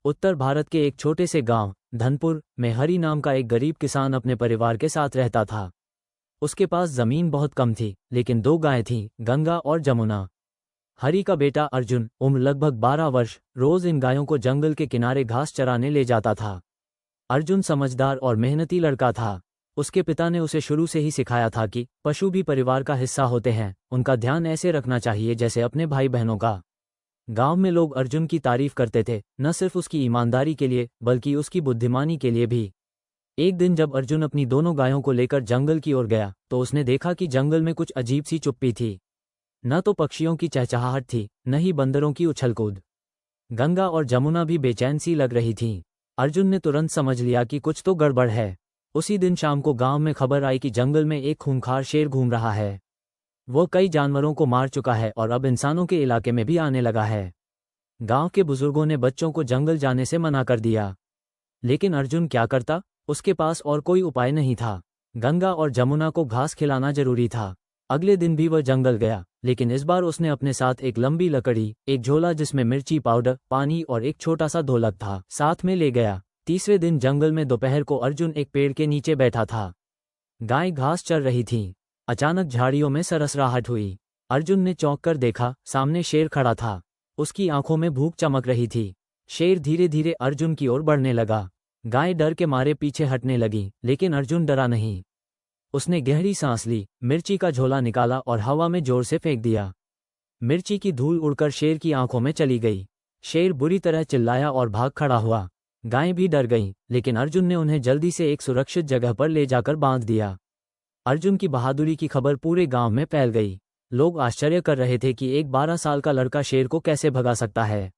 उत्तर भारत के एक छोटे से गांव धनपुर में हरि नाम का एक गरीब किसान अपने परिवार के साथ रहता था। उसके पास जमीन बहुत कम थी, लेकिन 2 गायें थीं, गंगा और जमुना। हरि का बेटा अर्जुन, उम्र लगभग 12 वर्ष, रोज इन गायों को जंगल के किनारे घास चराने ले जाता था। अर्जुन समझदार और मेहनती लड़का था। उसके पिता ने उसे शुरू से ही सिखाया था कि पशु भी परिवार का हिस्सा होते हैं, उनका ध्यान ऐसे रखना चाहिए जैसे अपने भाई बहनों का। गांव में लोग अर्जुन की तारीफ करते थे, न सिर्फ उसकी ईमानदारी के लिए बल्कि उसकी बुद्धिमानी के लिए भी। एक दिन जब अर्जुन अपनी दोनों गायों को लेकर जंगल की ओर गया तो उसने देखा कि जंगल में कुछ अजीब सी चुप्पी थी। न तो पक्षियों की चहचहाहट थी, न ही बंदरों की उछलकूद। गंगा और जमुना भी बेचैन सी लग रही थीं। अर्जुन ने तुरंत समझ लिया कि कुछ तो गड़बड़ है। उसी दिन शाम को गांव में खबर आई कि जंगल में एक खूंखार शेर घूम रहा है। वो कई जानवरों को मार चुका है और अब इंसानों के इलाके में भी आने लगा है। गांव के बुजुर्गों ने बच्चों को जंगल जाने से मना कर दिया, लेकिन अर्जुन क्या करता? उसके पास और कोई उपाय नहीं था। गंगा और जमुना को घास खिलाना जरूरी था। अगले दिन भी वह जंगल गया, लेकिन इस बार उसने अपने साथ एक लंबी लकड़ी, एक झोला जिसमें मिर्ची पाउडर, पानी और एक छोटा सा ढोलक था, साथ में ले गया। तीसरे दिन जंगल में दोपहर को अर्जुन एक पेड़ के नीचे बैठा था। गाय घास चर रही थीं। अचानक झाड़ियों में सरसराहट हुई। अर्जुन ने चौंक कर देखा, सामने शेर खड़ा था। उसकी आंखों में भूख चमक रही थी। शेर धीरे धीरे अर्जुन की ओर बढ़ने लगा। गाय डर के मारे पीछे हटने लगी, लेकिन अर्जुन डरा नहीं। उसने गहरी सांस ली, मिर्ची का झोला निकाला और हवा में जोर से फेंक दिया। मिर्ची की धूल उड़कर शेर की आंखों में चली गई। शेर बुरी तरह चिल्लाया और भाग खड़ा हुआ। गायें भी डर गईं, लेकिन अर्जुन ने उन्हें जल्दी से एक सुरक्षित जगह पर ले जाकर बांध दिया। अर्जुन की बहादुरी की खबर पूरे गांव में फैल गई। लोग आश्चर्य कर रहे थे कि एक 12 साल का लड़का शेर को कैसे भगा सकता है।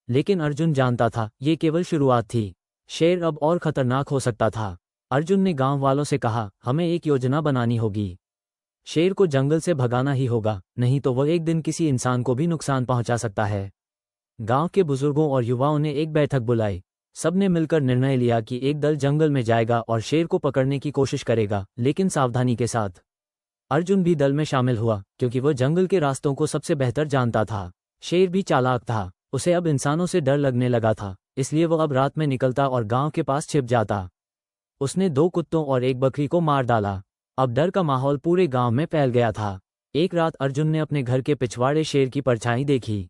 लेकिन अर्जुन जानता था, ये केवल शुरुआत थी। शेर अब और खतरनाक हो सकता था। अर्जुन ने गांव वालों से कहा, हमें एक योजना बनानी होगी। शेर को जंगल से भगाना ही होगा, नहीं तो वह एक दिन किसी इंसान को भी नुकसान पहुंचा सकता है। गांव के बुजुर्गों और युवाओं ने एक बैठक बुलाई। सबने मिलकर निर्णय लिया कि एक दल जंगल में जाएगा और शेर को पकड़ने की कोशिश करेगा, लेकिन सावधानी के साथ। अर्जुन भी दल में शामिल हुआ, क्योंकि वह जंगल के रास्तों को सबसे बेहतर जानता था। शेर भी चालाक था। उसे अब इंसानों से डर लगने लगा था, इसलिए वह अब रात में निकलता और गांव के पास छिप जाता। उसने 2 कुत्तों और एक बकरी को मार डाला। अब डर का माहौल पूरे गांव में फैल गया था। एक रात अर्जुन ने अपने घर के पिछवाड़े शेर की परछाई देखी।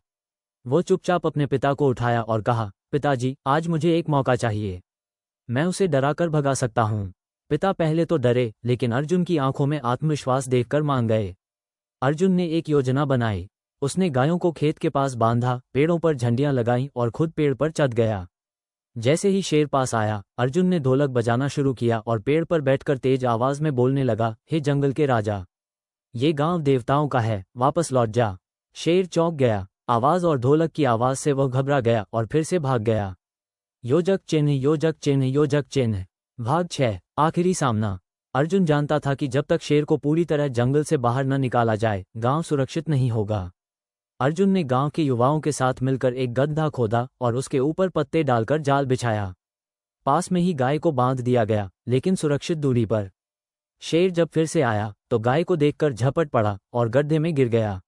वो चुपचाप अपने पिता को उठाया और कहा, पिताजी, आज मुझे एक मौका चाहिए। मैं उसे डराकर भगा सकता हूँ। पिता पहले तो डरे, लेकिन अर्जुन की आंखों में आत्मविश्वास देखकर मान गए। अर्जुन ने एक योजना बनाई। उसने गायों को खेत के पास बांधा, पेड़ों पर झंडियां लगाईं और खुद पेड़ पर चढ़ गया। जैसे ही शेर पास आया, अर्जुन ने ढोलक बजाना शुरू किया और पेड़ पर बैठकर तेज आवाज में बोलने लगा, हे जंगल के राजा, ये गांव देवताओं का है, वापस लौट जा। शेर चौंक गया। आवाज और ढोलक की आवाज से वह घबरा गया और फिर से भाग गया। योजक चिन्ह, योजक चिन्ह, योजक चिन्ह। भाग 6। आखिरी सामना। अर्जुन जानता था कि जब तक शेर को पूरी तरह जंगल से बाहर न निकाला जाए, गांव सुरक्षित नहीं होगा। अर्जुन ने गांव के युवाओं के साथ मिलकर एक गड्ढा खोदा और उसके ऊपर पत्ते डालकर जाल बिछाया। पास में ही गाय को बांध दिया गया, लेकिन सुरक्षित दूरी पर। शेर जब फिर से आया तो गाय को देखकर झपट पड़ा और गड्ढे में गिर गया।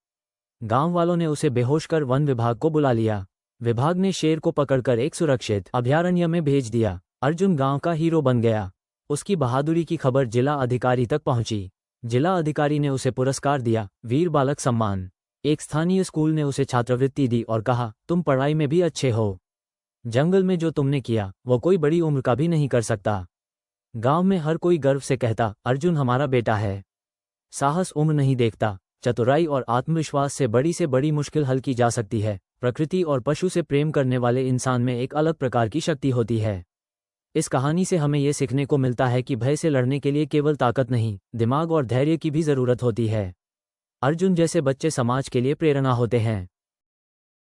गांव वालों ने उसे बेहोश कर वन विभाग को बुला लिया। विभाग ने शेर को पकड़कर एक सुरक्षित अभयारण्य में भेज दिया। अर्जुन गांव का हीरो बन गया। उसकी बहादुरी की खबर जिला अधिकारी तक पहुंची। जिला अधिकारी ने उसे पुरस्कार दिया, वीर बालक सम्मान। एक स्थानीय स्कूल ने उसे छात्रवृत्ति दी और कहा, तुम पढ़ाई में भी अच्छे हो। जंगल में जो तुमने किया वो कोई बड़ी उम्र का भी नहीं कर सकता। गांव में हर कोई गर्व से कहता, अर्जुन हमारा बेटा है। साहस उम्र नहीं देखता। चतुराई और आत्मविश्वास से बड़ी मुश्किल हल की जा सकती है। प्रकृति और पशु से प्रेम करने वाले इंसान में एक अलग प्रकार की शक्ति होती है। इस कहानी से हमें ये सीखने को मिलता है कि भय से लड़ने के लिए केवल ताकत नहीं, दिमाग और धैर्य की भी जरूरत होती है। अर्जुन जैसे बच्चे समाज के लिए प्रेरणा होते हैं।